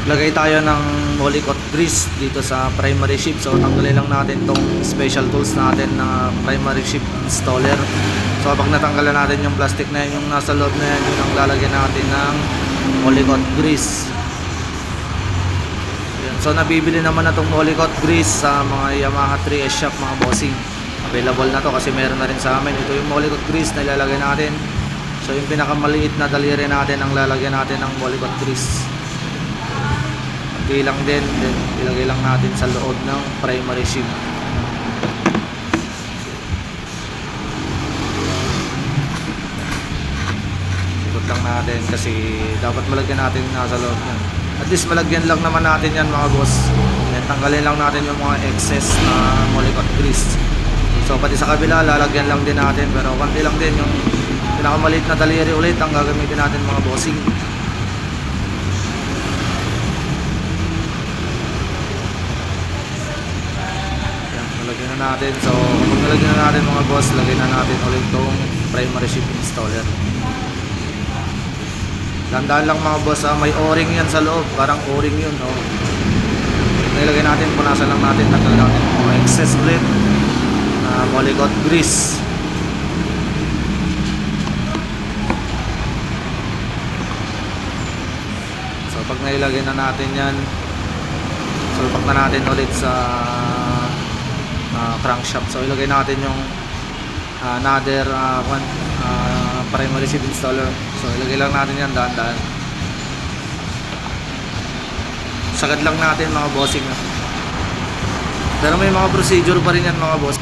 Lagay tayo ng Molykote grease dito sa primary ship. So tanggalin lang natin tong special tools natin na primary ship installer. So pag natanggalan natin yung plastic na yun, yung nasa loob na yan, yun ang lalagyan natin ng Molykote grease. Yan. So nabibili naman na tong Molykote grease sa mga Yamaha 3S shop mga bossing. Available na to kasi meron na rin sa amin. Ito yung Molykote grease na ilalagay natin. So yung pinakamaliit na daliri natin ang lalagyan natin ng Molykote grease. Lang din, then ilagay lang natin sa loob ng primary ship. Ikot lang natin kasi dapat malagyan natin nasa loob yan. At least malagyan lang naman natin yan mga boss. Then tanggalin lang natin yung mga excess na Molykote grease. So pati sa kabila lalagyan lang din natin, pero konti lang din yung pinakamaliit na daliri ulit ang gagamitin natin mga bossing. Lagyan na natin. So kapag nalagyan na natin mga boss, lagyan na natin ulit itong primary ship installer. Dandaan lang mga boss, may o-ring yan sa loob. Parang o-ring yun, no? Nilagay natin, punasan lang natin, tanggal natin mga excess ulit na Molykote grease. So pag nailagay na natin yan, sulpak na natin ulit sa crankshaft. So ilagay natin yung another primary ship installer. So ilagay lang natin yan dahan-dahan. Sagad lang natin mga bossing. Pero may mga procedure pa rin yan mga boss.